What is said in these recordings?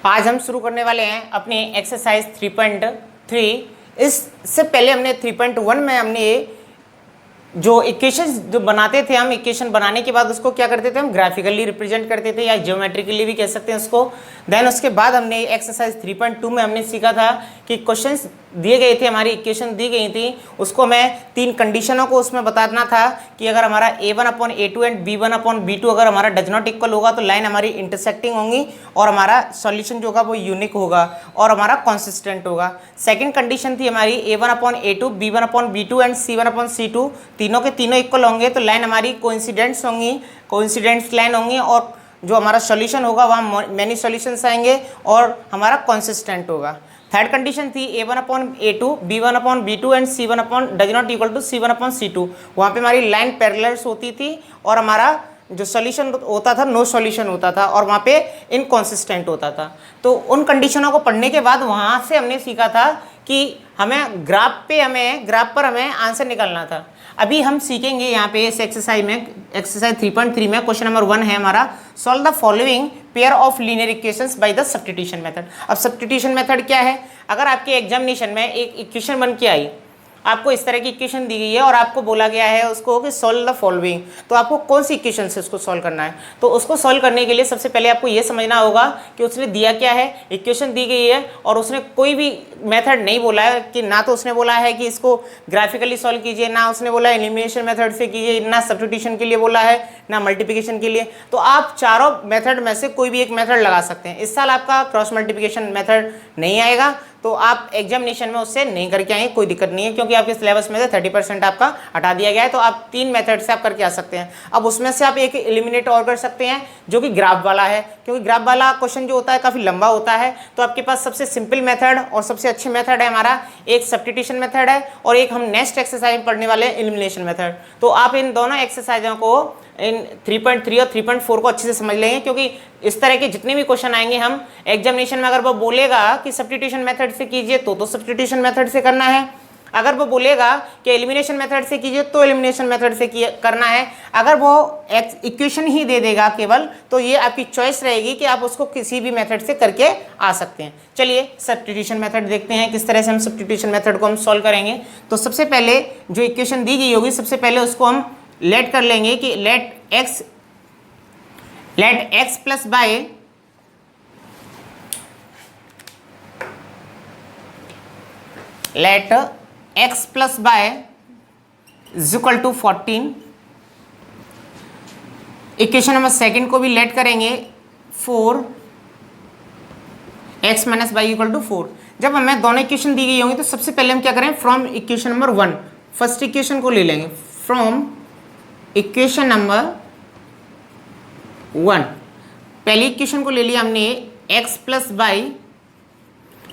आज हम शुरू करने वाले हैं अपनी एक्सरसाइज 3.3। इससे पहले हमने 3.1 में हमने जो इक्वेशन जो बनाते थे, हम इक्वेशन बनाने के बाद उसको क्या करते थे, हम ग्राफिकली रिप्रेजेंट करते थे या ज्योमेट्रिकली भी कह सकते हैं उसको। देन उसके बाद हमने एक्सरसाइज 3.2 में हमने सीखा था कि क्वेश्चंस दिए गए थे, हमारी इक्वेशन दी गई थी, उसको मैं 3 कंडीशनों को उसमें बताना था कि अगर हमारा a1/a2 एंड b1/b2 अगर हमारा डज नॉट इक्वल होगा तो लाइन हमारी इंटरसेक्टिंग होंगी और हमारा सॉल्यूशन जो होगा वो यूनिक होगा और हमारा कंसिस्टेंट होगा। सेकंड कंडीशन थी हमारी a1/a2 b1/b2 एंड c1/c2 तीनों के तीनों इक्वल होंगे तो लाइन हमारी कोइंसिडेंट्स होंगी, कोइंसिडेंट्स लाइन होंगी और जो हमारा सॉल्यूशन होगा वहाँ मैनी सॉल्यूशंस आएंगे और हमारा कंसिस्टेंट होगा। थर्ड कंडीशन थी a1/a2 b1/b2 and c1 does not equal to c1/c2। वहाँ पे हमारी लाइन पैरेलल्स होती थी और हमारा जो सॉल्यूशन होता था नो सॉल्यूशन होता था और वहाँ पे इनकॉन्सिस्टेंट होता था। तो उन कंडीशनों को पढ़ने के बाद वहाँ से हमने सीखा था कि हमें ग्राफ पर हमें आंसर निकालना था। अभी हम सीखेंगे यहाँ पे इस एक्सरसाइज में, एक्सरसाइज 3.3 में क्वेश्चन नंबर 1 है हमारा, solve the following pair of linear equations by the substitution method. अब सब्स्टिट्यूशन मेथड क्या है? अगर आपके एग्जामिनेशन में एक इक्वेशन बन के आई, आपको इस तरह की इक्वेशन दी गई है और आपको बोला गया है उसको कि सॉल्व द फॉलोइंग, तो आपको कौन सी इक्वेशन से उसको सॉल्व करना है? तो उसको सॉल्व करने के लिए सबसे पहले आपको ये समझना होगा कि उसने दिया क्या है, इक्वेशन दी गई है और उसने कोई भी मेथड नहीं बोला है कि ना तो उसने बोला है कि इसको ग्राफिकली सॉल्व कीजिए, ना उसने बोला एलिमिनेशन मेथड से कीजिए, ना सब्स्टिट्यूशन के लिए बोला है, ना मल्टीप्लिकेशन के लिए। तो आप चारों मेथड में से कोई भी एक मेथड लगा सकते हैं। इस साल आपका क्रॉस मल्टीप्लिकेशन मेथड नहीं आएगा तो आप एग्जामिनेशन में उससे नहीं करके आएंगे, कोई दिक्कत नहीं है क्योंकि आपके सिलेबस में से 30% आपका हटा दिया गया है। तो आप 3 मेथड से आप करके आ सकते हैं। अब उसमें से आप एक एलिमिनेट और कर सकते हैं जो कि ग्राफ वाला है, क्योंकि ग्राफ वाला क्वेश्चन जो होता है काफ़ी लंबा होता है। तो आपके पास सबसे सिंपल मेथड और सबसे अच्छी मेथड है हमारा, एक सब्स्टिट्यूशन मेथड है और एक हम नेक्स्ट एक्सरसाइज में पढ़ने वाले एलिमिनेशन मेथड। तो आप इन दोनों एक्सरसाइजों को, इन 3.3 और 3.4 को अच्छे से समझ लेंगे क्योंकि इस तरह के जितने भी क्वेश्चन आएंगे हम एग्जामिनेशन में, अगर वो बोलेगा कि सब्स्टिट्यूशन मेथड से कीजिए तो सब्स्टिट्यूशन मेथड से करना है, अगर वो बोलेगा कि एलिमिनेशन मेथड से कीजिए तो एलिमिनेशन मेथड से करना है, अगर वो इक्वेशन ही दे देगा केवल तो ये आपकी चॉइस रहेगी कि आप उसको किसी भी मेथड से करके आ सकते हैं। चलिए सब्स्टिट्यूशन मेथड देखते हैं किस तरह से हम सब्स्टिट्यूशन मेथड को हम सॉल्व करेंगे। तो सबसे पहले जो इक्वेशन दी गई होगी सबसे पहले उसको हम लेट कर लेंगे कि let x plus y let x plus y is equal to 14। Equation number second को भी लेट करेंगे 4x minus y equal to 4। जब हमें दोनों इक्वेशन दी गई होंगी तो सबसे पहले हम क्या करें, from equation number 1 first equation को ले लेंगे। फ्रॉम इक्वेशन नंबर 1 पहली इक्वेशन को ले लिया हमने, x plus y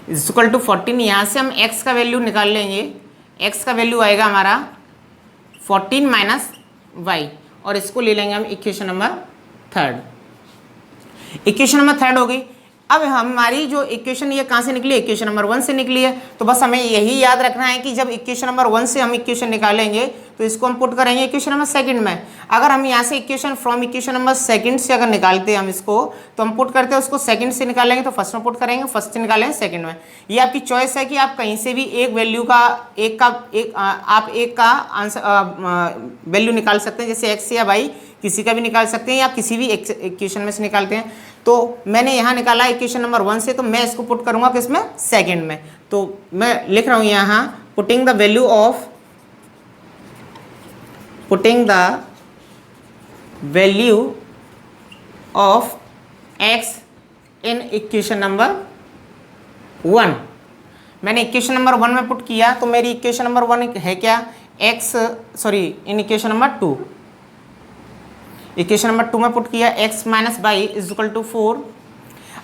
is equal to 14। यहाँ से हम x का वैल्यू निकाल लेंगे, x का वैल्यू आएगा हमारा 14 माइनस वाई और इसको ले लेंगे हम इक्वेशन नंबर 3। इक्वेशन नंबर 3 हो गई। अब हमारी जो इक्वेशन ये कहाँ से निकली, इक्वेशन नंबर 1 से निकली है। तो बस हमें यही याद रखना है कि जब इक्वेशन नंबर 1 से हम इक्वेशन निकालेंगे तो इसको हम पुट करेंगे इक्वेशन नंबर 2 में। अगर हम यहाँ से इक्वेशन फ्रॉम इक्वेशन नंबर 2 से अगर निकालते हैं हम इसको, तो हम पुट करते हैं उसको 2 से निकालेंगे तो फर्स्ट में पुट करेंगे, फर्स्ट से निकालेंगे 2 में। ये आपकी चॉइस है कि आप कहीं से भी एक वैल्यू का आप एक का आंसर वैल्यू निकाल सकते हैं, जैसे एक्स या वाई किसी का भी निकाल सकते हैं या किसी भी इक्वेशन में से निकालते हैं। तो मैंने यहाँ निकाला इक्वेशन नंबर 1 से, तो मैं इसको पुट करूँगा किसमें, 2 में। तो मैं लिख रहा हूँ यहाँ putting the value of x in equation number 1। मैंने इक्वेशन नंबर 1 में पुट किया तो मेरी इक्वेशन नंबर 1 है क्या, in equation number 2, equation number 2 में पुट किया x minus y is equal to 4।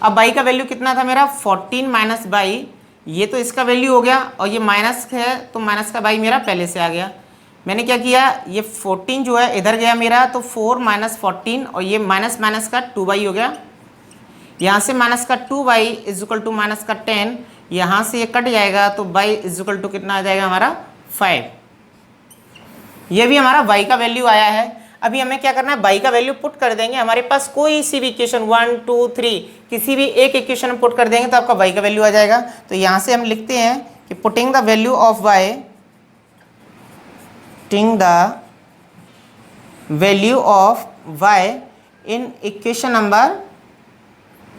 अब बाई का वैल्यू कितना था मेरा, 14 माइनस बाई, ये तो इसका वैल्यू हो गया और ये माइनस है तो माइनस का बाई मेरा पहले से आ गया। मैंने क्या किया, ये 14 जो है इधर गया मेरा, तो 4 माइनस 14 और ये माइनस माइनस का 2 बाई हो गया। यहाँ से माइनस का 2 y is equal to minus का 10, यहाँ से ये कट जाएगा तो बाई इज इक्वल टू कितना आ जाएगा हमारा 5। ये भी हमारा y का वैल्यू आया है। अभी हमें क्या करना है, बाई का वैल्यू पुट कर देंगे। हमारे पास कोई सी भी इक्वेशन 1 2 3 किसी भी एक इक्वेशन में पुट कर देंगे तो आपका बाई का वैल्यू आ जाएगा। तो यहाँ से हम लिखते हैं कि putting the value of y, putting the value of y in equation number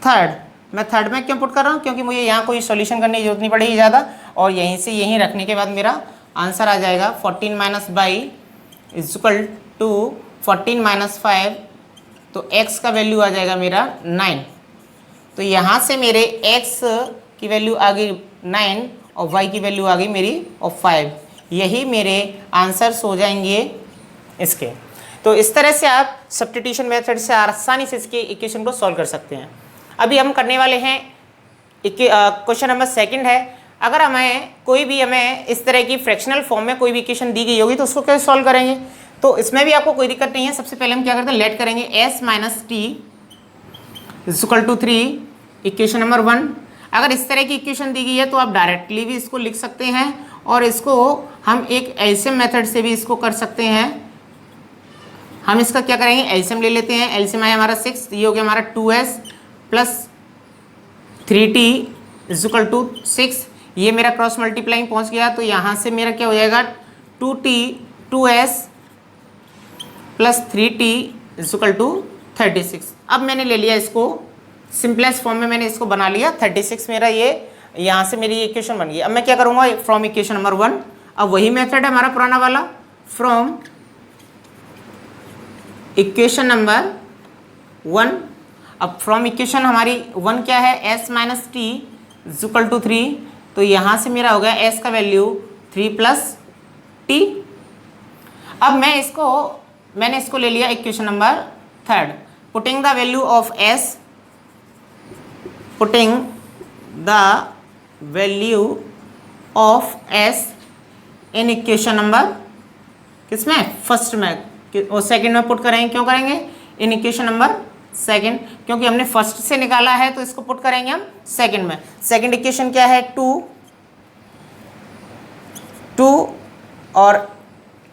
third. मैं थर्ड में क्यों पुट कर रहा हूँ, क्योंकि मुझे यहाँ कोई सॉल्यूशन करने की जरूरत नहीं पड़ेगी ज़्यादा, और यहीं से यहीं रखने के बाद मेरा आंसर आ जाएगा 14 minus y is equal to 14 minus 5, तो x का वैल्यू आ जाएगा मेरा 9। तो यहाँ से मेरे x की वैल्यू आ गई 9 और y की वैल्यू आ गई मेरी और 5। यही मेरे आंसर्स हो जाएंगे इसके। तो इस तरह से आप सब्स्टिट्यूशन मेथड से आसानी से इसके इक्वेशन को सॉल्व कर सकते हैं। अभी हम करने वाले हैं क्वेश्चन नंबर सेकंड है। अगर हमें इस तरह की फ्रैक्शनल फॉर्म में कोई भी इक्वेशन दी गई होगी तो उसको कैसे सॉल्व करेंगे, तो इसमें भी आपको कोई दिक्कत नहीं है। सबसे पहले हम क्या करते हैं, लेट करेंगे s minus t is equal to 3 equation number 1। अगर इस तरह की इक्वेशन दी गई है तो आप डायरेक्टली भी इसको लिख सकते हैं और इसको हम एक एलसीएम मेथड से भी इसको कर सकते हैं। हम इसका क्या करेंगे, एलसीएम ले लेते हैं। एलसीएम है हमारा 6, ये हो गया हमारा 2s plus 3t is equal to 6। ये मेरा क्रॉस मल्टीप्लाइंग पहुंच गया, तो यहाँ से मेरा क्या हो जाएगा 2s plus 3t is equal to 36। अब मैंने ले लिया इसको सिंपलेस्ट फॉर्म में, मैंने इसको बना लिया 36 मेरा ये यहाँ से मेरी इक्वेशन बन गई। अब मैं क्या करूँगा, फ्रॉम इक्वेशन नंबर 1, अब वही मेथड है हमारा पुराना वाला, फ्रॉम इक्वेशन नंबर 1। अब फ्रॉम इक्वेशन हमारी 1 क्या है, s minus t is equal to 3, तो यहाँ से मेरा हो गया s का वैल्यू 3 प्लस t। अब मैंने इसको ले लिया equation number 3, putting the value of s, putting the value of s in equation number किसमें, फर्स्ट में और सेकंड में पुट करेंगे। क्यों करेंगे, इन इक्वेशन नंबर सेकंड, क्योंकि हमने फर्स्ट से निकाला है तो इसको पुट करेंगे हम सेकंड में। सेकंड इक्वेशन क्या है, 2 और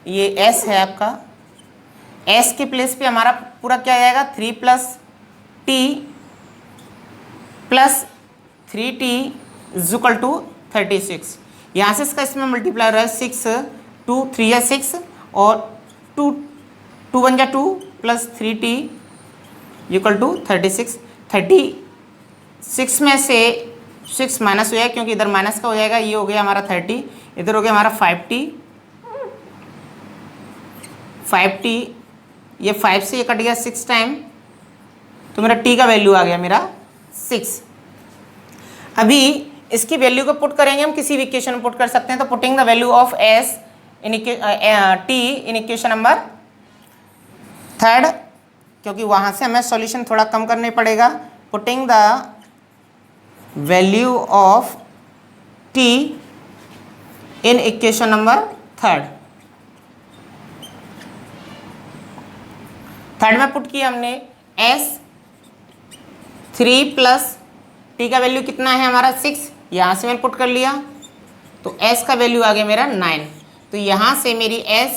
ये s है आपका, s के प्लेस पे हमारा पूरा क्या आ जाएगा 3 plus t plus 3t is equal to 36। यहाँ से इसका इसमें मल्टीप्लाई रहा है 6, 2 3 या 6 और 2 1 जा 2 प्लस 3t इक्वल टू 36। 36 में से 6 माइनस हो जाएगा क्योंकि इधर माइनस का हो जाएगा, ये हो गया हमारा 30, इधर हो गया हमारा 5t, ये 5 से ये कट गया 6 टाइम, तो मेरा t का वैल्यू आ गया मेरा 6। अभी इसकी वैल्यू को पुट करेंगे हम, किसी भी इक्वेशन में पुट कर सकते हैं। तो putting the value of s in t in equation number 3, क्योंकि वहाँ से हमें सॉल्यूशन थोड़ा कम करने पड़ेगा। Putting the value of t in equation number 3 में पुट किया हमने s 3 प्लस t का वैल्यू कितना है हमारा 6, यहाँ से मैंने पुट कर लिया, तो s का वैल्यू आ गया मेरा 9। तो यहाँ से मेरी s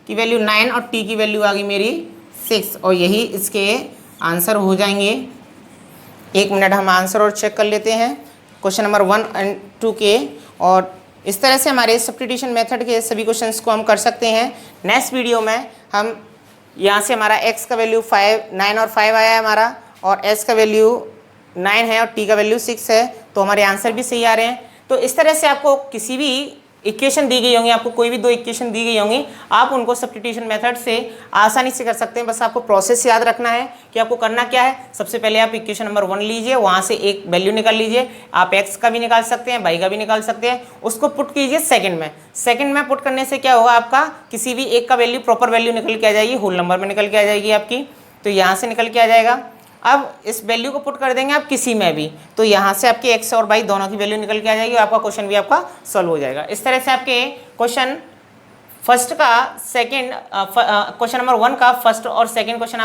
की वैल्यू 9 और t की वैल्यू आ गई मेरी 6, और यही इसके आंसर हो जाएंगे। 1 मिनट हम आंसर और चेक कर लेते हैं क्वेश्चन नंबर 1 एंड 2 के। और इस तरह से हमारे सब्स्टिट्यूशन मेथड के सभी क्वेश्चंस को हम कर सकते हैं। नेक्स्ट वीडियो में हम यहाँ से हमारा x का वैल्यू 9 और 5 आया है हमारा, और s का वैल्यू 9 है और t का वैल्यू 6 है, तो हमारे आंसर भी सही आ रहे हैं। तो इस तरह से आपको किसी भी इक्वेशन दी गई होंगी, आपको कोई भी 2 इक्वेशन दी गई होंगी, आप उनको सब्स्टिट्यूशन मेथड से आसानी से कर सकते हैं। बस आपको प्रोसेस याद रखना है कि आपको करना क्या है। सबसे पहले आप इक्वेशन नंबर 1 लीजिए, वहाँ से एक वैल्यू निकाल लीजिए, आप x का भी निकाल सकते हैं, y का भी निकाल सकते हैं, उसको पुट कीजिए सेकंड में पुट करने से क्या होगा, आपका किसी भी एक का वैल्यू प्रॉपर वैल्यू निकल के आ जाएगी, होल नंबर में निकल के आ जाएगी आपकी, तो यहाँ से निकल के आ जाएगा। अब इस वैल्यू को पुट कर देंगे आप किसी में भी, तो यहाँ से आपके x और y दोनों की वैल्यू निकल के आ जाएगी और आपका क्वेश्चन भी आपका सॉल्व हो जाएगा। इस तरह से आपके क्वेश्चन फर्स्ट का सेकंड क्वेश्चन नंबर 1 का फर्स्ट और सेकंड क्वेश्चन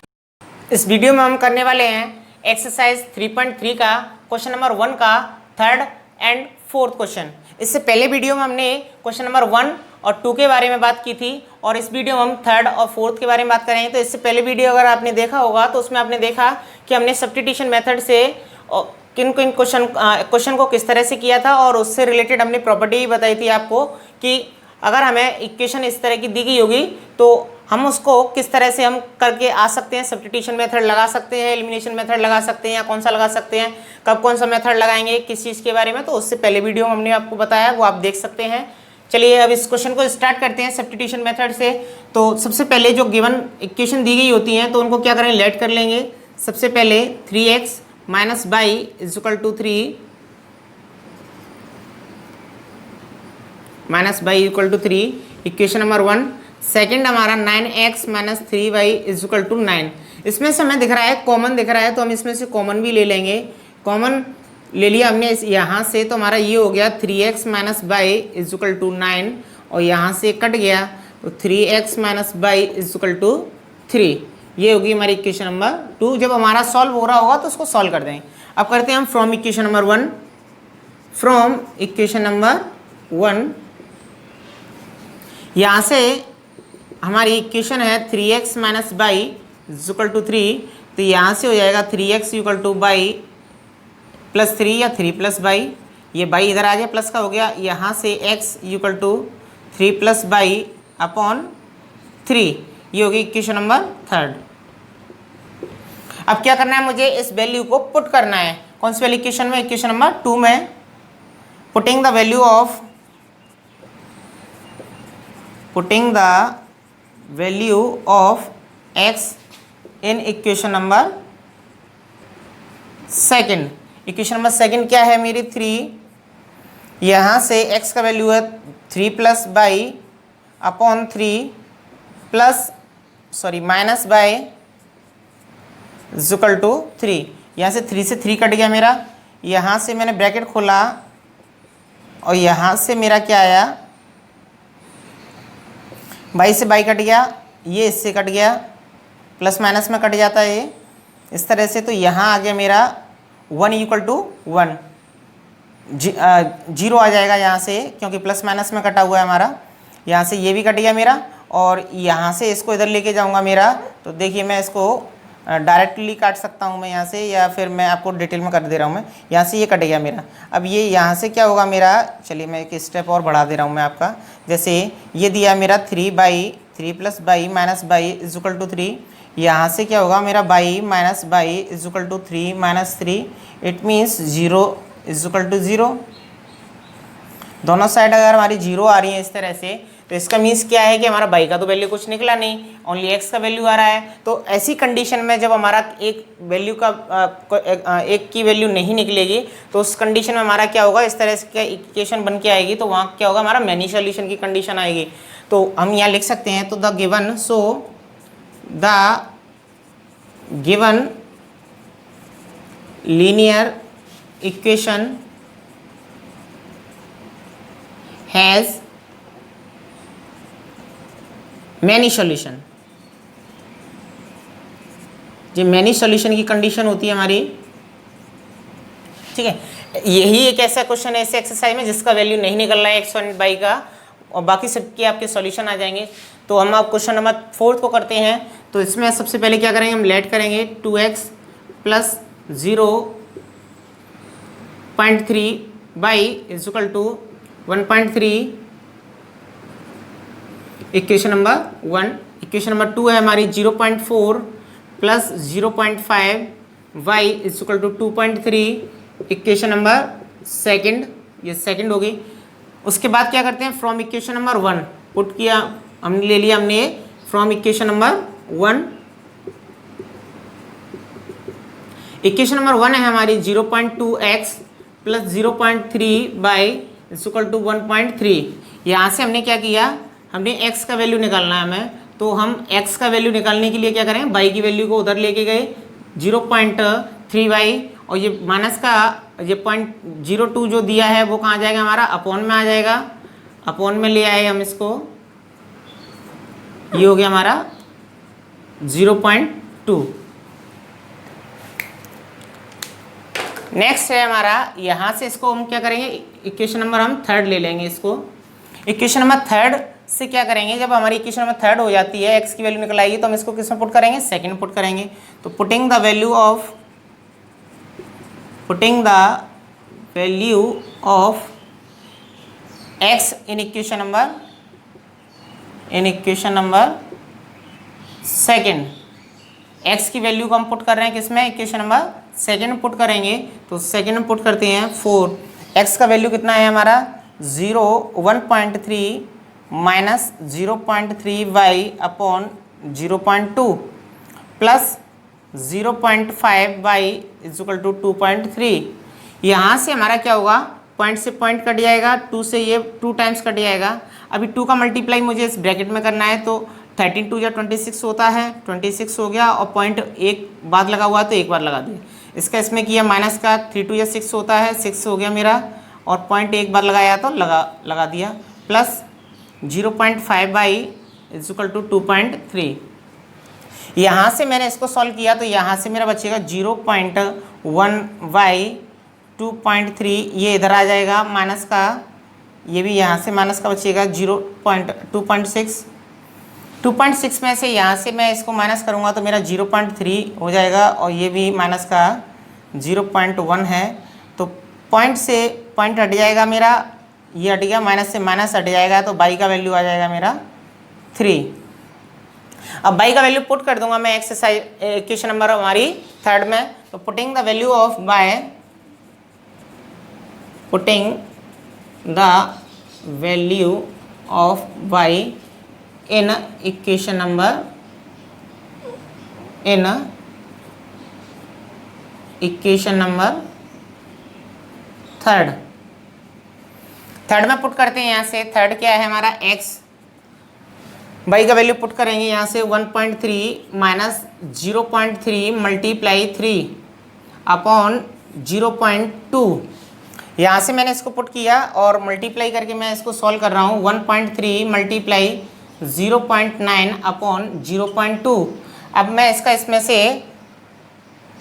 इस वीडियो में हम करने वाले हैं एक्सरसाइज 3.3 का क्वेश्चन नंबर 1 का थर्ड एंड फोर्थ क्वेश्चन। इससे पहले वीडियो में हमने क्वेश्चन नंबर 1 और 2 के बारे में बात की थी, और इस वीडियो में हम 3rd और 4th के बारे में बात करेंगे। तो इससे पहले वीडियो अगर आपने देखा होगा तो उसमें आपने देखा कि हमने सब्स्टिट्यूशन मेथड से किन किन क्वेश्चन को किस तरह से किया था, और उससे रिलेटेड हमने प्रॉपर्टी भी बताई थी आपको कि अगर हमें इक्वेशन इस तरह की दी गई होगी तो हम उसको किस तरह से हम करके आ सकते हैं। सब्स्टिट्यूशन मेथड लगा सकते हैं, एलिमिनेशन मेथड लगा सकते हैं, या कौन सा लगा सकते हैं, कब कौन सा मेथड लगाएंगे, किस चीज़ के बारे में, तो उससे पहले वीडियो में हमने आपको बताया, वो आप देख सकते हैं। चलिए अब इस क्वेश्चन को स्टार्ट करते हैं सब्स्टिट्यूशन मेथड से। तो सबसे पहले जो गिवन इक्वेशन दी गई होती हैं तो उनको क्या करें, लेट कर लेंगे। सबसे पहले 3x minus y is equal to 3 minus y equal to 3, equation number 1। Second हमारा 9x minus 3y is equal to 9। इसमें से हमें दिख रहा है कॉमन दिख रहा है, तो हम इसमें से कॉमन भी ले लेंगे। कॉमन ले लिया हमने यहाँ से, तो हमारा ये हो गया 3x minus y is equal to 9, और यहाँ से कट गया तो 3x minus y is equal to 3। ये होगी हमारी इक्वेशन नंबर 2। जब हमारा सॉल्व हो रहा होगा तो उसको सॉल्व कर देंगे। अब करते हैं हम from equation number 1। From equation number 1 यहाँ से हमारी इक्वेशन है 3x minus y is equal to 3, तो यहाँ से हो जाएगा 3x equal two by plus 3 या 3 प्लस बाई, ये बाई इधर आ जाए प्लस का हो गया। यहाँ से x equal to 3 plus y upon 3, ये होगी इक्वेशन नंबर 3rd। अब क्या करना है, मुझे इस वैल्यू को पुट करना है। कौन सी वाली इक्वेशन में, इक्वेशन नंबर 2 में। Putting the value of x in equation number 2। Equation number 2 क्या है मेरी 3, यहाँ से x का वैल्यू है 3 plus y upon 3 plus minus y equal to 3। यहाँ से 3 से 3 कट गया मेरा, यहाँ से मैंने ब्रैकेट खोला और यहाँ से मेरा क्या आया, बाई से बाई कट गया, ये इससे कट गया, प्लस माइनस में कट जाता है ये इस तरह से। तो यहाँ आ गया मेरा 1 इक्वल टू 1, 0 आ जाएगा यहाँ से, क्योंकि प्लस माइनस में कटा हुआ है हमारा। यहाँ से ये भी कट गया मेरा, और यहाँ से इसको इधर लेके जाऊँगा मेरा, तो देखिए मैं इसको डायरेक्टली काट सकता हूँ मैं यहाँ से, या फिर मैं आपको डिटेल में कर दे रहा हूँ मैं। यहाँ से ये कट गया मेरा। अब ये यहाँ से क्या होगा मेरा, चलिए मैं एक स्टेप और बढ़ा दे रहा हूँ मैं आपका। जैसे ये दिया मेरा 3 plus y minus y is equal to 3, यहाँ से क्या होगा मेरा y minus y is equal to 3 minus 3, it means 0 is equal to 0। दोनों साइड अगर हमारी 0 आ रही है इस तरह से, तो इसका मीन्स क्या है कि हमारा बाई का तो वैल्यू कुछ निकला नहीं, ओनली एक्स का वैल्यू आ रहा है। तो ऐसी कंडीशन में जब हमारा एक वैल्यू का एक की वैल्यू नहीं निकलेगी, तो उस कंडीशन में हमारा क्या होगा, इस तरह से इक्वेशन बन के आएगी, तो वहाँ क्या होगा, हमारा मैनी सॉल्यूशन की कंडीशन आएगी। तो हम यहाँ लिख सकते हैं, तो the given linear equation has many solution. ये मैनी सॉल्यूशन की कंडीशन होती है हमारी, ठीक है। यही एक ऐसा क्वेश्चन है ऐसे एक्सरसाइज में जिसका वैल्यू नहीं निकल रहा है एक्स वन बाई का, और बाकी सबके आपके सॉल्यूशन आ जाएंगे। तो हम आप क्वेश्चन नंबर 4 को करते हैं। तो इसमें सबसे पहले क्या करेंगे, हम लेट करेंगे 2x plus 0.3 y is equal to 1.3, equation number 1। Equation number 2 है हमारी 0.4 plus 0.5 y is equal to 2.3, equation number 2, ये सेकंड होगी। उसके बाद क्या करते हैं, फ्रॉम इक्वेशन नंबर 1 पुट किया, हमने ले लिया हमने from equation number 1। Equation number 1 है हमारी 0.2x plus 0.3 y is equal to 1.3। यहाँ से हमने क्या किया, हमने x का वैल्यू निकालना है हमें, तो हम x का वैल्यू निकालने के लिए क्या करें, y की वैल्यू को उधर लेके गए 0.3y, और ये माइनस का ये 0.02 जो दिया है वो कहाँ जाएगा हमारा, अपॉन में आ जाएगा। अपॉन में ले आए हम इसको, ये हो गया हमारा 0.2। नेक्स्ट है हमारा, यहाँ से इसको हम क्या करेंगे, इक्वेशन नंबर हम 3rd ले लेंगे इसको। इक्वेशन नंबर 3rd से क्या करेंगे, जब हमारी इक्वेशन नंबर थर्ड हो जाती है, एक्स की वैल्यू निकल आएगी तो हम इसको किस में पुट करेंगे, सेकंड में पुट करेंगे। तो putting the value of x in equation number second, x की वैल्यू को हम पुट कर रहे हैं किसमें, इक्वेशन नंबर सेकंड में पुट करेंगे। तो सेकंड में पुट करते हैं 4, एक्स का वैल्यू कितना है हमारा 1.3 minus 0.3 y upon 0.2 plus 0.5 y is equal to 2.3। यहाँ से हमारा क्या होगा, पॉइंट से पॉइंट कट जाएगा, 2 से ये 2 टाइम्स कट जाएगा। अभी 2 का मल्टीप्लाई मुझे इस ब्रैकेट में करना है, तो 13 2 या 26 होता है, 26 हो गया, और पॉइंट एक बार लगा हुआ है तो एक बार लगा दिया। इसका इसमें किया माइनस का, 3 2 या 6 होता है, 6 हो गया मेरा, और पॉइंट एक बार लगाया तो लगा दिया, plus 0.5 y is equal to 2.3। यहाँ से मैंने इसको सॉल्व किया तो यहाँ से मेरा बचेगा 0.1 बाई 2.3, ये इधर आ जाएगा माइनस का, ये भी यहाँ से माइनस का बचेगा 2.6 में से यहाँ से मैं इसको माइनस करूँगा तो मेरा 0.3 हो जाएगा, और ये भी माइनस का 0.1 है। तो पॉइंट से पॉइंट हट जाएगा मेरा, ये हट गया, माइनस से माइनस हट जाएगा, तो बाई का वैल्यू आ जाएगा मेरा 3। अब बाई का वैल्यू पुट कर दूंगा मैं एक्सरसाइज इक्वेशन नंबर हमारी थर्ड में। तो putting the value of y, putting the value of y in equation number third में पुट करते हैं। यहाँ से थर्ड क्या है हमारा x, बाई का वैल्यू पुट करेंगे यहाँ से 1.3 माइनस 0.3 मल्टीप्लाई 3 अपॉन 0.2। यहाँ से मैंने इसको पुट किया और मल्टीप्लाई करके मैं इसको सॉल्व कर रहा हूँ, 1.3 मल्टीप्लाई 0.9 अपॉन 0.2। अब मैं इसका इसमें से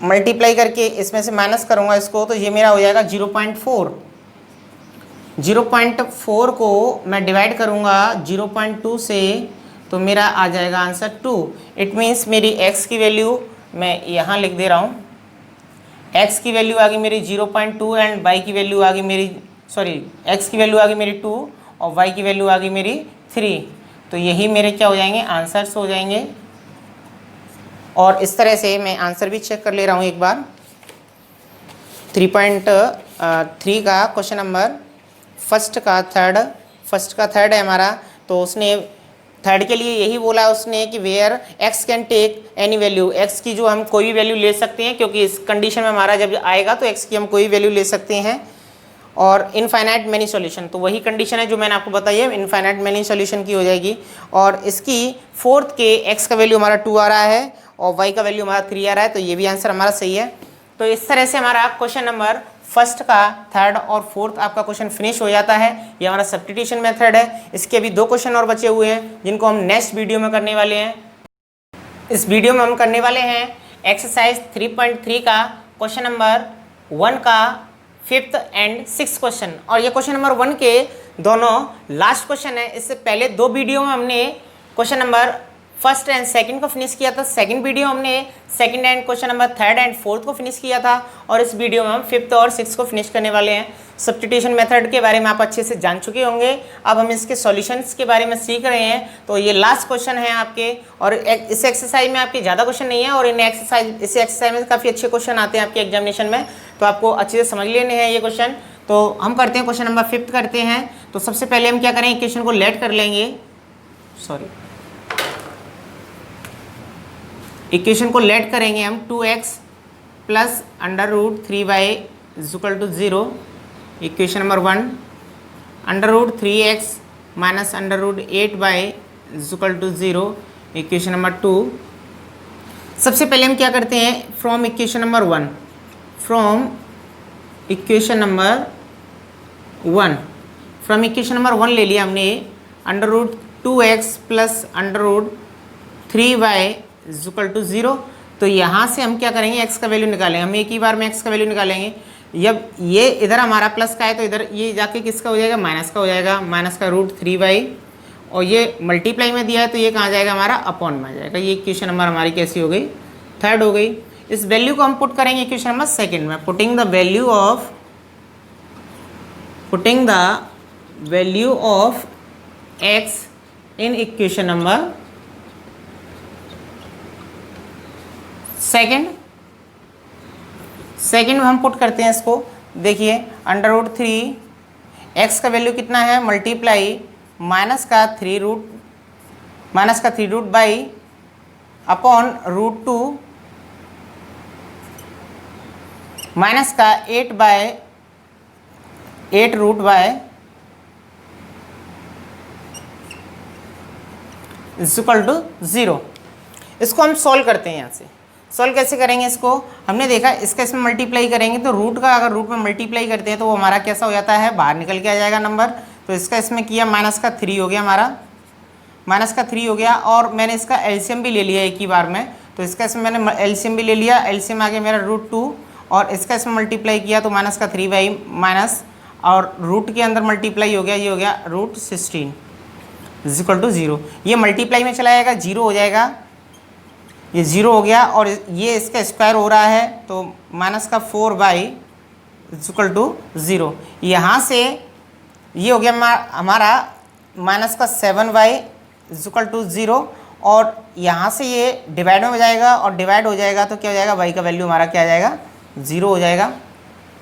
मल्टीप्लाई करके इसमें से माइनस करूँगा इसको, तो ये मेरा हो जाएगा 0.4। 0.4 को मैं डिवाइड करूँगा 0.2 से, तो मेरा आ जाएगा आंसर 2। इट मीन्स मेरी x की वैल्यू मैं यहाँ लिख दे रहा हूँ, x की वैल्यू आ गई मेरी 0.2 एंड y की वैल्यू आ गई मेरी, x की वैल्यू आ गई मेरी 2 और y की वैल्यू आ गई मेरी 3। तो यही मेरे क्या हो जाएंगे, आंसर्स हो जाएंगे। और इस तरह से मैं आंसर भी चेक कर ले रहा हूँ एक बार। 3.3 का क्वेश्चन नंबर फर्स्ट का थर्ड है हमारा। तो उसने थर्ड के लिए यही बोला उसने कि where x can take any value, x की जो हम कोई भी वैल्यू ले सकते हैं, क्योंकि इस कंडीशन में हमारा जब आएगा तो x की हम कोई वैल्यू ले सकते हैं। और इनफाइनाइट मैनी सॉल्यूशन, तो वही कंडीशन है जो मैंने आपको बताई है, इनफाइनाइट मैनी सॉल्यूशन की हो जाएगी। और इसकी फोर्थ के x का वैल्यू हमारा 2 आ रहा है और y का वैल्यू हमारा 3 आ रहा है, तो ये भी आंसर हमारा सही है। तो इस तरह से हमारा क्वेश्चन नंबर फर्स्ट का थर्ड और फोर्थ आपका क्वेश्चन फिनिश हो जाता है। ये हमारा सब्स्टिट्यूशन मेथड है। इसके अभी 2 क्वेश्चन और बचे हुए हैं जिनको हम नेक्स्ट वीडियो में करने वाले हैं। इस वीडियो में हम करने वाले हैं एक्सरसाइज 3.3 का क्वेश्चन नंबर 1 का 5th एंड 6th क्वेश्चन। और ये क्वेश्चन नंबर 1 के दोनों लास्ट क्वेश्चन है। इससे पहले 2 वीडियो में हमने question number first and second को फिनिश किया था। सेकंड वीडियो हमने second and question number third and fourth को फिनिश किया था, और इस वीडियो में हम 5th और 6th को फिनिश करने वाले हैं। सब्स्टिट्यूशन मेथड के बारे में आप अच्छे से जान चुके होंगे। अब हम इसके सॉल्यूशंस के बारे में सीख रहे हैं। तो ये लास्ट क्वेश्चन है आपके, और इस एक्सरसाइज में आपके ज़्यादा क्वेश्चन नहीं है, और इस एक्सरसाइज में काफ़ी अच्छे क्वेश्चन आते हैं आपके एग्जामिनेशन में, तो आपको अच्छे से समझ लेने हैं ये क्वेश्चन। तो हम करते हैं क्वेश्चन नंबर 5th करते हैं। तो सबसे पहले हम क्या करें, इक्वेशन को लेट कर लेंगे, इक्वेशन को लेट करेंगे हम 2x plus under root 3y is equal to 0। Equation number 1 under root 3x minus under root 8y is equal to 0। Equation number 2। सबसे पहले हम क्या करते हैं, फ्रॉम इक्वेशन नंबर 1 ले लिया हमने, under root 2x plus under root 3y is equal to 0। तो यहाँ से हम क्या करेंगे, x का वैल्यू निकालेंगे। हम एक ही बार में x का वैल्यू निकालेंगे। जब ये इधर हमारा प्लस का है तो इधर ये जाके किसका हो जाएगा, माइनस का हो जाएगा, माइनस का रूट 3y, और ये मल्टीप्लाई में दिया है तो ये कहाँ जाएगा हमारा अपॉन में आ जाएगा। ये इक्वेशन नंबर हमारी कैसी हो गई, थर्ड हो गई। इस वैल्यू को हम पुट करेंगे इक्वेशन नंबर सेकंड में। Putting the value of x in equation number second में हम पुट करते हैं इसको। देखिए √3 x का वैल्यू कितना है, मल्टीप्लाई माइनस का 3 रूट बाई अपॉन √2 माइनस का 8 रूट बाय इक्वल टू 0। इसको हम सॉल्व करते हैं। यहाँ से सॉल्व कैसे करेंगे इसको, हमने देखा इसका इसमें मल्टीप्लाई करेंगे तो रूट का अगर रूट में मल्टीप्लाई करते हैं तो वो हमारा कैसा हो जाता है, बाहर निकल के आ जाएगा नंबर। तो इसका इसमें किया माइनस का 3 हो गया, हमारा माइनस का 3 हो गया। और मैंने इसका एलसीएम भी ले लिया एक ही बार में, तो इसका इसमें मैंने एलसीएम भी ले लिया। एलसीएम आ गया मेरा √2 और इसका इसमें मल्टीप्लाई किया तो माइनस का 3 बाई माइनस और रूट के अंदर मल्टीप्लाई हो गया, ये हो गया √16 इक्वल टू 0। ये मल्टीप्लाई में चला जाएगा, 0 हो जाएगा, ये 0 हो गया। और ये इसका स्क्वायर हो रहा है तो माइनस का 4 बाई इक्वल टू 0। यहाँ से ये हो गया हमारा माइनस का 7 बाई इक्वल टू 0। और यहाँ से ये डिवाइड में हो जाएगा और डिवाइड हो जाएगा तो क्या हो जाएगा, y का वैल्यू हमारा क्या आ जाएगा, 0 हो जाएगा।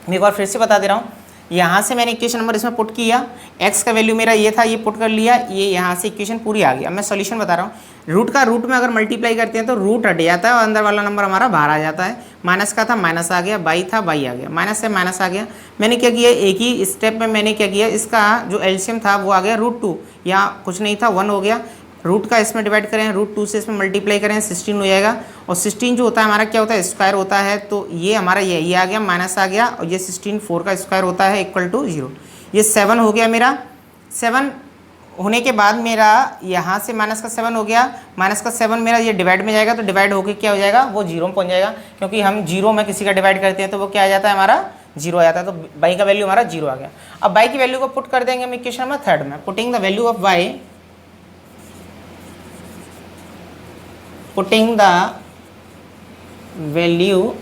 मैं एक बार फिर से बता दे रहा हूँ। यहाँ से मैंने इक्वेशन नंबर इसमें पुट किया, x का वैल्यू मेरा ये था, ये पुट कर लिया, ये यहाँ से इक्वेशन पूरी आ गया। मैं सॉल्यूशन बता रहा हूँ। रूट का रूट में अगर मल्टीप्लाई करते हैं तो रूट हट जाता है और अंदर वाला नंबर हमारा बाहर आ जाता है। माइनस का था माइनस आ गया, बाई था बाई आ गया, माइनस से माइनस आ गया। मैंने क्या किया, एक ही स्टेप में मैंने क्या किया, इसका जो एलसीएम था वो आ गया √2, यहाँ कुछ नहीं था 1 हो गया। रूट का इसमें डिवाइड करें, √2 से इसमें मल्टीप्लाई करें 16 हो जाएगा। और 16 जो होता है हमारा क्या होता है, स्क्वायर होता है। तो ये हमारा ये आ गया, माइनस आ गया और ये 16 4 का स्क्वायर होता है इक्वल टू 0। ये 7 हो गया मेरा। 7 होने के बाद मेरा यहाँ से माइनस का 7 हो गया, माइनस का 7 मेरा ये डिवाइड में जाएगा तो डिवाइड होकर क्या हो जाएगा, वो 0 में पहुँच जाएगा। क्योंकि हम 0 में किसी का डिवाइड करते हैं तो वो क्या आ जाता है, हमारा 0 आ जाता है। तो y का वैल्यू हमारा 0 आ गया। अब y की वैल्यू को पुट कर देंगे हम इक्वेशन नंबर थर्ड में। Putting the value of y, putting the value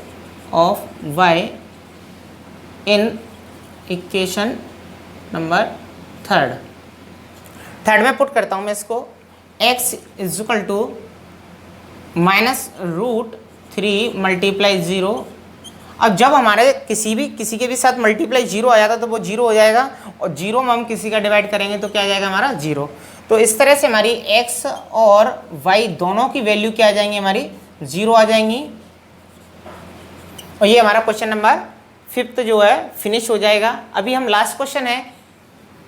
of y in equation number third में पुट करता हूँ मैं इसको। x is equal to -√3 multiply 0। अब जब हमारे किसी के भी साथ मल्टीप्लाई 0 आ जाता तो वो 0 हो जाएगा और 0 में हम किसी का डिवाइड करेंगे तो क्या आ जाएगा हमारा 0। तो इस तरह से हमारी x और y दोनों की वैल्यू क्या आ जाएंगी, हमारी 0 आ जाएंगी। और ये हमारा क्वेश्चन नंबर 5 जो है फिनिश हो जाएगा। अभी हम लास्ट क्वेश्चन है,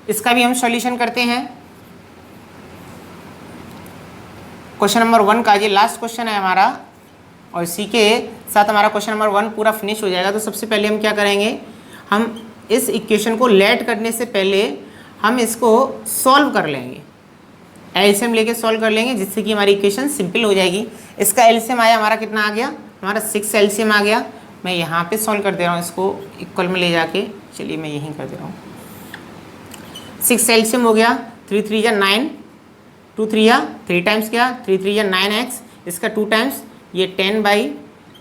इसका भी हम सॉल्यूशन करते हैं। क्वेश्चन नंबर 1 का ये लास्ट क्वेश्चन है हमारा और इसी के साथ हमारा क्वेश्चन नंबर 1 पूरा फिनिश हो जाएगा। तो सबसे पहले हम क्या करेंगे, हम इस इक्वेशन को लेट करने से पहले हम इसको सॉल्व कर लेंगे, एलसीएम लेके सॉल्व कर लेंगे, जिससे कि हमारी इक्वेशन सिंपल हो जाएगी। इसका एलसीएम आया हमारा कितना आ गया, हमारा 6 एलसीएम आ गया। मैं यहाँ पे सॉल्व कर दे रहा हूँ, इसको इक्वल में ले जाके, चलिए मैं यहीं कर दे रहा हूँ। 6 एलसीएम हो गया, 3 3 या 9, 2 3 या 3 टाइम्स क्या, 3 3 या 9x, इसका 2 टाइम्स, ये 10 बाई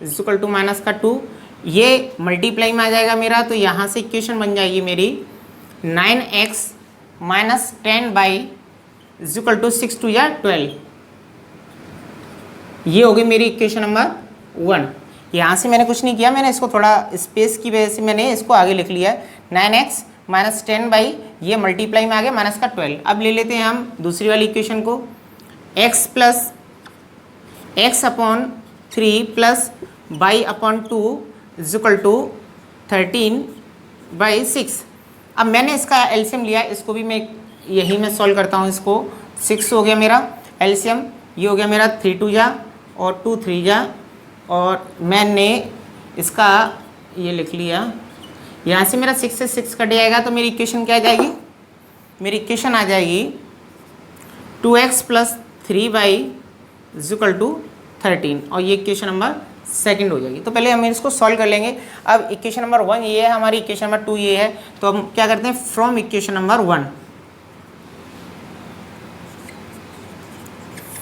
इक्वल टू माइनस का 2, ये मल्टीप्लाई में आ जाएगा मेरा। तो यहाँ से इक्वेशन बन जाएगी मेरी 9x minus 10 by equal to 6 2 या 12। ये होगी मेरी इक्वेशन नंबर 1। यहाँ से मैंने कुछ नहीं किया, मैंने इसको थोड़ा स्पेस की वजह से मैंने इसको आगे लिख लिया है। 9x माइनस 10 बाई ये मल्टीप्लाई में आ गया माइनस का 12। अब ले लेते हैं हम दूसरी वाली इक्वेशन को, x plus x upon 3 plus y upon 2 equal to 13 by 6। अब मैंने इसका एलसीएम लिया, इसको भी मैं यही मैं सॉल्व करता हूँ। इसको 6 हो गया मेरा एलसीएम, ये हो गया मेरा 3 2 जा और 2 3 जा, और मैंने इसका ये लिख लिया। यहाँ से मेरा 6 से 6 कट जाएगा तो मेरी इक्वेशन क्या आ जाएगी, मेरी इक्वेशन आ जाएगी 2x plus 3 by equal to 13, और ये इक्वेशन नंबर 2 हो जाएगी। तो पहले हम इसको सॉल्व कर लेंगे। अब इक्वेशन नंबर 1 ये है हमारी, इक्वेशन नंबर 2 ये है। तो हम क्या करते हैं, from equation number 1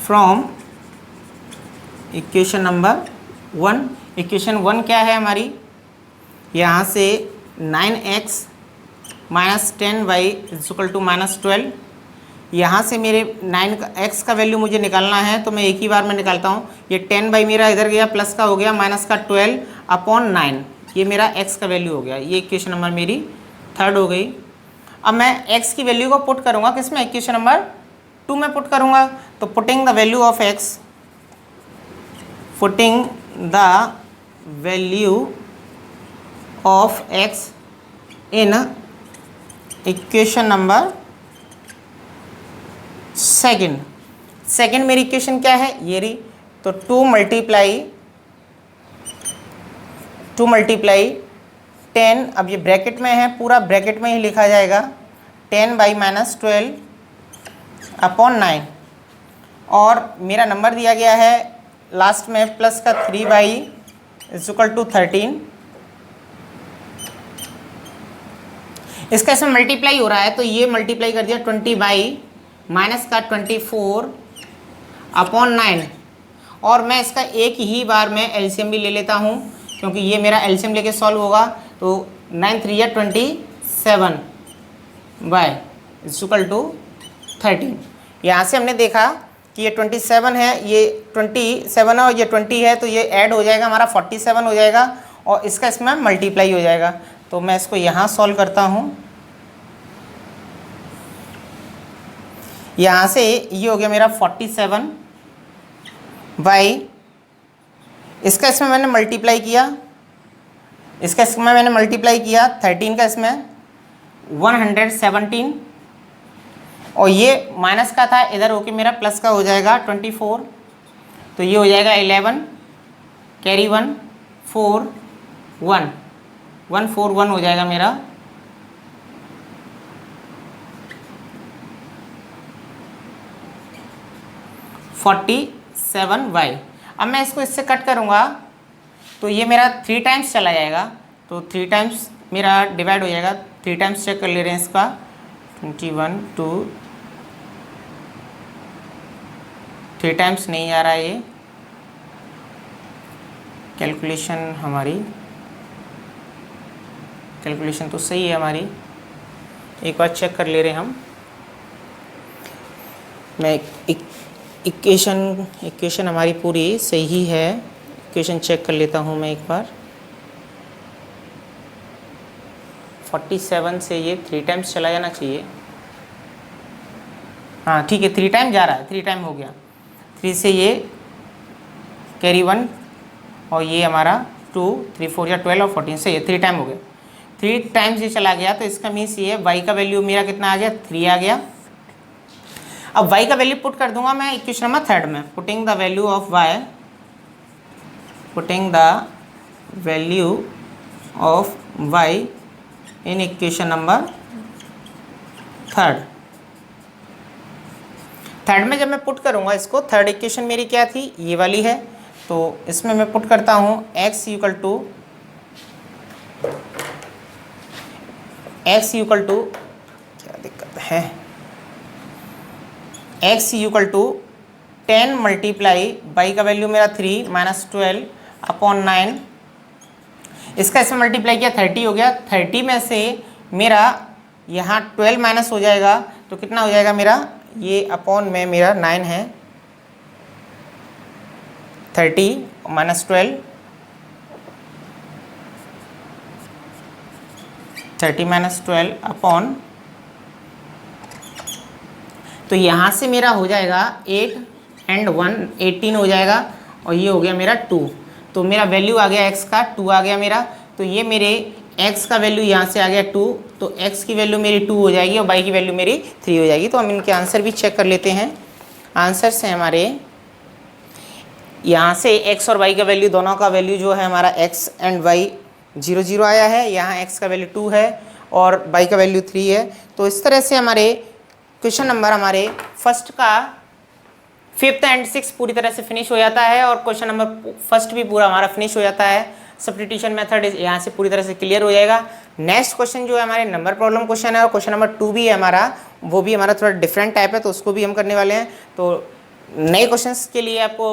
from equation number 1। Equation 1 क्या है हमारी, यहाँ से 9x minus 10y equal to minus 12। यहाँ से मेरे 9x का वैल्यू मुझे निकालना है, तो मैं एक ही बार में निकालता हूँ। ये 10 मेरा इधर गया, प्लस का हो गया, माइनस का 12 अपॉन 9, ये मेरा x का वैल्यू हो गया। ये इक्वेशन नंबर मेरी 3 हो गई। अब मैं x की वैल्यू को पुट करूँगा किसमें, इक्वेशन नंबर 2 में पुट करूँगा। तो putting the value of x, putting the value of x in equation number second मेरी इक्वेशन क्या है, ये रही। तो 2 मल्टीप्लाई 10, अब ये ब्रैकेट में है, पूरा ब्रैकेट में ही लिखा जाएगा, 10 बाई माइनस 12 अपॉन 9, और मेरा नंबर दिया गया है लास्ट में प्लस का 3 बाई इक्वल टू 13। इसका इसमें मल्टीप्लाई हो रहा है, तो ये मल्टीप्लाई कर दिया 20 बाई माइनस का 24 अपॉन 9, और मैं इसका एक ही बार में एलसीएम भी ले लेता हूँ, क्योंकि ये मेरा एलसीएम लेके सॉल्व होगा। तो 9 3 या 27 बाय इक्वल टू 13। यहाँ से हमने देखा कि ये 27 है, ये 27 है और ये 20 है, तो ये ऐड हो जाएगा, हमारा 47 हो जाएगा, और इसका इसमें मल्टीप्लाई हो जाएगा। तो मैं इसको यहाँ सॉल्व करता हूँ। यहाँ से ये हो गया मेरा 47 बाई, इसका इसमें मैंने मल्टीप्लाई किया, इसका इसमें मैंने मल्टीप्लाई किया 13 का इसमें 117, और ये माइनस का था, इधर होके मेरा प्लस का हो जाएगा 24, तो ये हो जाएगा 11 कैरी 1 4 1 141 हो जाएगा मेरा। $47। अब मैं इसको इससे कट करूँगा, तो ये मेरा 3 टाइम्स चला जाएगा, तो 3 टाइम्स मेरा डिवाइड हो जाएगा। 3 टाइम्स चेक कर ले रहे हैं इसका, 21 2 3 टाइम्स नहीं आ रहा है, ये कैलकुलेशन हमारी, कैलकुलेशन तो सही है हमारी, एक बार चेक कर ले रहे हैं हम। मैं इक्वेशन हमारी पूरी सही है, इक्वेशन चेक कर लेता हूँ मैं एक बार। 47 से ये 3 टाइम्स चला जाना चाहिए, हाँ ठीक है, 3 टाइम जा रहा है, 3 टाइम हो गया। 3 से ये कैरी 1, और ये हमारा 2 3 4 या 12 और 14 से ये 3 टाइम हो गया। 3 टाइम्स ये चला गया, तो इसका मीन्स ये y का वैल्यू मेरा कितना आ गया, 3 आ गया। अब y का वैल्यू पुट कर दूंगा मैं इक्वेशन नंबर 3 में। Putting the value of y, putting the value of y in equation number 3 में जब मैं पुट करूंगा इसको, 3rd इक्वेशन मेरी क्या थी, ये वाली है, तो इसमें मैं पुट करता हूँ x इक्वल टू क्या दिक्कत है, x equal to 10 multiply y का वैल्यू मेरा 3 माइनस 12 अपॉन 9, इसका इसमें मल्टीप्लाई किया 30 हो गया। 30 में से मेरा यहाँ 12 माइनस हो जाएगा, तो कितना हो जाएगा मेरा, ये अपॉन में मेरा 9 है, 30 माइनस 12, 30 माइनस 12 अपॉन, तो यहाँ से मेरा हो जाएगा 8 एंड 1 18 हो जाएगा, और ये हो गया मेरा 2, तो मेरा वैल्यू आ गया x का 2 आ गया मेरा। तो ये मेरे x का वैल्यू यहाँ से आ गया 2, तो x की वैल्यू मेरी 2 हो जाएगी और y की वैल्यू मेरी 3 हो जाएगी। तो हम इनके आंसर भी चेक कर लेते हैं। आंसर से हमारे यहाँ से x और y का वैल्यू, दोनों का वैल्यू जो है हमारा x एंड y 0 0 आया है, यहाँ x का वैल्यू 2 है और y का वैल्यू 3 है। तो इस तरह से हमारे क्वेश्चन नंबर हमारे फर्स्ट का 5th एंड 6th पूरी तरह से फिनिश हो जाता है, और क्वेश्चन नंबर फर्स्ट भी पूरा हमारा फिनिश हो जाता है। सब्स्टिट्यूशन मेथड यहाँ से पूरी तरह से क्लियर हो जाएगा। नेक्स्ट क्वेश्चन जो है हमारे नंबर प्रॉब्लम क्वेश्चन है, और क्वेश्चन नंबर 2 भी है हमारा, वो भी हमारा थोड़ा डिफरेंट टाइप है, तो उसको भी हम करने वाले हैं। तो नए क्वेश्चंस के लिए आपको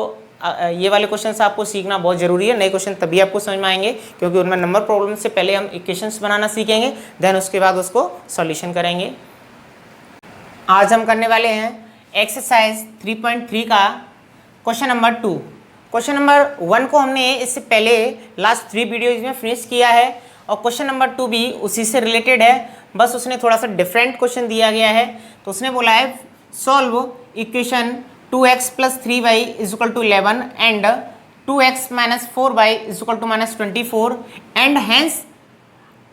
ये वाले क्वेश्चंस आपको सीखना बहुत ज़रूरी है। नए क्वेश्चन तभी आपको समझ में आएंगे क्योंकि उनमें नंबर प्रॉब्लम से पहले हम इक्वेशंस बनाना सीखेंगे, देन उसके बाद उसको सॉल्यूशन करेंगे। आज हम करने वाले हैं एक्सरसाइज 3.3 का क्वेश्चन नंबर 2। क्वेश्चन नंबर 1 को हमने इससे पहले लास्ट 3 वीडियोज़ में फिनिश किया है और क्वेश्चन नंबर 2 भी उसी से रिलेटेड है, बस उसने थोड़ा सा डिफरेंट क्वेश्चन दिया गया है। तो उसने बोला है solve equation 2x + 3y = 11 and 2x - 4y = -24 and hence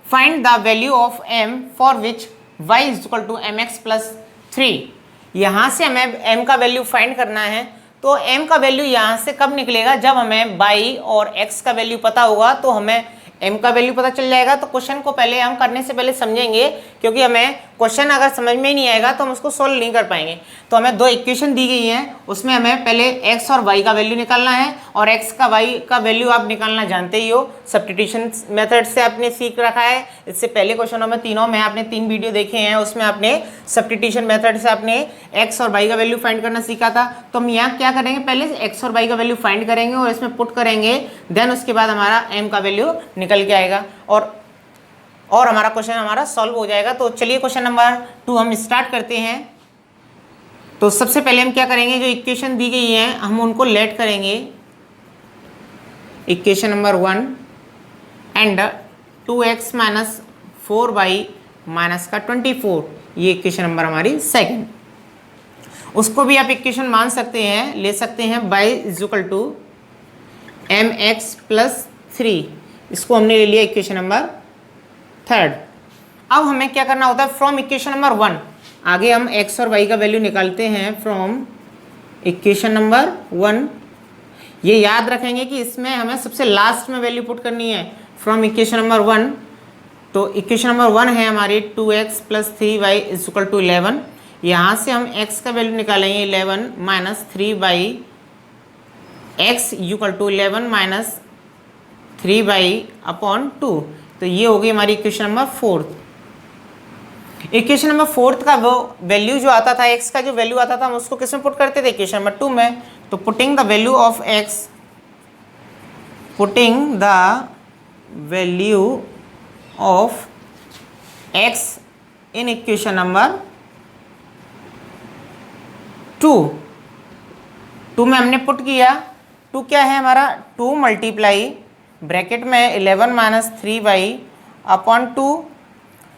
find the value of m for which y = mx + 3। यहाँ से हमें m का वैल्यू फाइंड करना है। तो m का वैल्यू यहाँ से कब निकलेगा, जब हमें y और x का वैल्यू पता होगा तो हमें m का वैल्यू पता चल जाएगा। तो क्वेश्चन को पहले हम करने से पहले समझेंगे, क्योंकि हमें क्वेश्चन अगर समझ में ही नहीं आएगा तो हम उसको सोल्व नहीं कर पाएंगे। तो हमें 2 इक्वेशन दी गई हैं, उसमें हमें पहले x और y का वैल्यू निकालना है और x का y का वैल्यू आप निकालना जानते ही हो, सब्स्टिट्यूशन मेथड से आपने सीख रखा है। इससे पहले क्वेश्चनों में तीनों में आपने 3 वीडियो देखे हैं, उसमें आपने सब्स्टिट्यूशन मेथड से आपने x और y का वैल्यू फाइंड करना सीखा था। तो हम यहाँ क्या करेंगे, पहले x और y का वैल्यू फाइंड करेंगे और इसमें पुट करेंगे, देन उसके बाद हमारा m का वैल्यू निकल के आएगा और हमारा क्वेश्चन हमारा सॉल्व हो जाएगा। तो चलिए क्वेश्चन नंबर 2 हम स्टार्ट करते हैं। तो सबसे पहले हम क्या करेंगे, जो इक्वेशन दी गई है हम उनको लेट करेंगे। Equation number 1 and 2x - 4y - 24, ये इक्वेशन नंबर हमारी सेकंड। उसको भी आप इक्वेशन मान सकते हैं, ले सकते हैं y = mx + 3, इसको हमने ले लिया इक्वेशन नंबर 3। अब हमें क्या करना होता है, फ्रॉम इक्वेशन नंबर 1 आगे हम x और y का वैल्यू निकालते हैं फ्रॉम इक्वेशन नंबर 1। ये याद रखेंगे कि इसमें हमें सबसे लास्ट में वैल्यू पुट करनी है फ्रॉम इक्वेशन नंबर 1। तो इक्वेशन नंबर 1 है हमारी 2x + 3y = 11। यहाँ से हम x का वैल्यू निकालेंगे 11 - 3y x = 11 - 3y/2। तो ये हो गई हमारी इक्वेशन नंबर 4। इक्वेशन नंबर 4 का वो वैल्यू जो आता था, x का जो वैल्यू आता था, हम उसको किस में पुट करते थे, इक्वेशन नंबर 2 में। तो putting the value of x in equation number 2 में हमने पुट किया। 2 क्या है हमारा, 2 × ब्रैकेट में 11 - 3y/2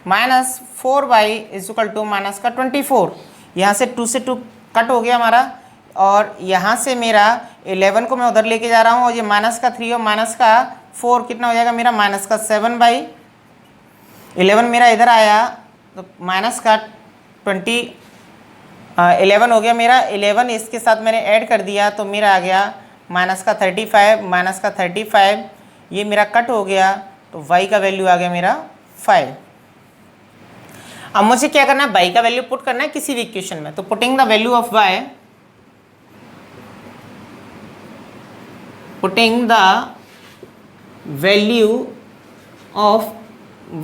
- 4y = -24। यहाँ से 2 से 2 कट हो गया हमारा और यहाँ से मेरा 11 को मैं उधर लेके जा रहा हूँ और ये -3 और -4 कितना हो जाएगा मेरा, -7/11 मेरा इधर आया तो -11 हो गया मेरा। 11 इसके साथ मैंने ऐड कर दिया तो मेरा आ गया -35 ये मेरा कट हो गया तो y का वैल्यू आ गया मेरा 5। अब मुझे क्या करना है, y का वैल्यू पुट करना है किसी भी इक्वेशन में। तो putting the value of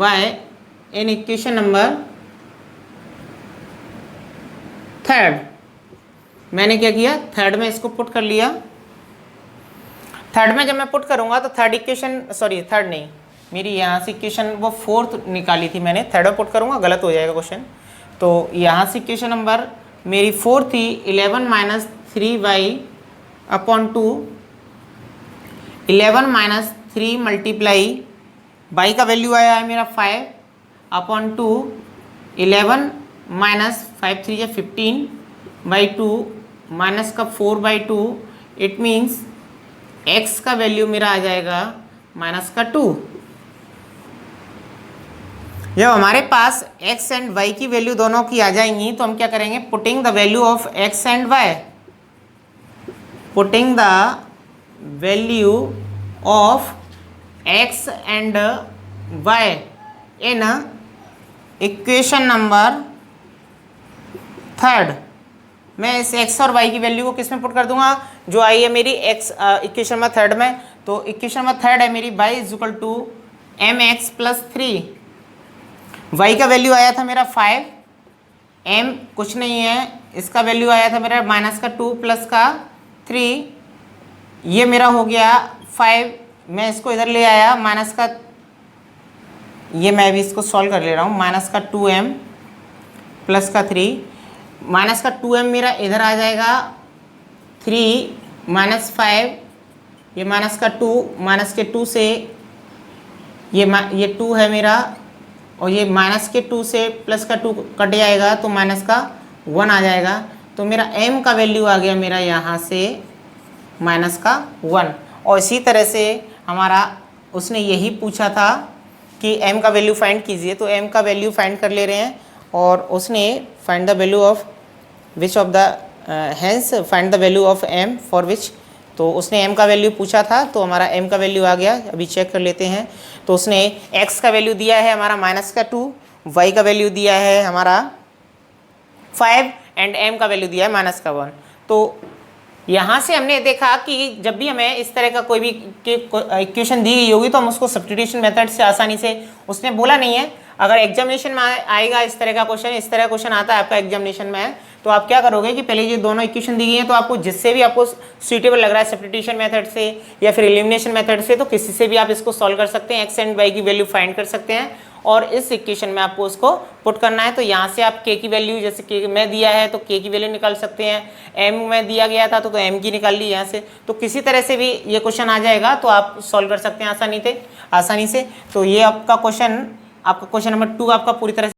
y in equation number 3, मैंने क्या किया, 3 में इसको पुट कर लिया। 3 में जब मैं पुट करूंगा तो थर्ड नहीं, मेरी यहाँ से इक्वेशन वो 4th निकाली थी मैंने, 3rd में पुट करूंगा गलत हो जाएगा क्वेश्चन। तो यहाँ से इक्वेशन नंबर मेरी 4 थी 11 - 3y/2, 11 - 3 × y का वैल्यू आया है मेरा 5/2, 11 - 5 3 = 15/2 -4/2, इट मीन्स x का वैल्यू मेरा आ जाएगा -2। जब हमारे पास x एंड y की वैल्यू दोनों की आ जाएंगी तो हम क्या करेंगे, putting the value of x and y, putting the value of x and y in equation number 3। मैं इस x और y की वैल्यू को किस में पुट कर दूंगा, जो आई है मेरी x इक्वेशन नंबर 3 में। तो इक्वेशन नंबर 3 है मेरी y = mx + 3। y का वैल्यू आया था मेरा 5, m कुछ नहीं है इसका वैल्यू आया था मेरा माइनस का 2 प्लस का 3, ये मेरा हो गया 5, मैं इसको इधर ले आया माइनस का, ये मैं भी इसको सॉल्व कर ले रहा हूँ, माइनस का 2m प्लस का 3, माइनस का 2m मेरा इधर आ जाएगा 3 माइनस 5, ये माइनस का 2, माइनस के 2 से ये 2 है मेरा, और ये माइनस के 2 से प्लस का 2 कट जाएगा तो माइनस का 1 आ जाएगा। तो मेरा m का वैल्यू आ गया मेरा यहाँ से माइनस का 1। और इसी तरह से हमारा उसने यही पूछा था कि m का वैल्यू फाइंड कीजिए, तो m का वैल्यू फाइंड कर ले रहे हैं, और उसने find the value of which of the hence find the value of m for विच, तो उसने m का वैल्यू पूछा था तो हमारा m का वैल्यू आ गया। अभी चेक कर लेते हैं। तो उसने x का वैल्यू दिया है हमारा माइनस का 2, y का वैल्यू दिया है हमारा 5 एंड m का वैल्यू दिया है माइनस का 1। तो यहाँ से हमने देखा कि जब भी हमें इस तरह का कोई भी इक्वेशन दी गई होगी तो हम उसको सब्स्टिट्यूशन मेथड से आसानी से, उसने बोला नहीं है अगर एग्जामिनेशन में आएगा इस तरह का क्वेश्चन, इस तरह क्वेश्चन आता है आपका एग्जामिनेशन में, तो आप क्या करोगे कि पहले ये दोनों इक्वेशन दी गई हैं तो आपको जिससे भी आपको सूटेबल लग रहा है सब्स्टिट्यूशन मेथड से या फिर एलिमिनेशन मेथड से, तो किसी से भी आप इसको सॉल्व कर सकते हैं, एक्स एंड वाई की वैल्यू फाइंड कर सकते हैं और इस इक्वेशन में आपको उसको पुट करना है। तो यहाँ से आप k की वैल्यू, जैसे k में दिया है तो k की वैल्यू निकाल सकते हैं, m में दिया गया था तो m की निकाल ली यहाँ से। तो किसी तरह से भी ये क्वेश्चन आ जाएगा तो आप सॉल्व कर सकते हैं आसानी से। तो ये आपका क्वेश्चन नंबर 2 आपका पूरी तरह से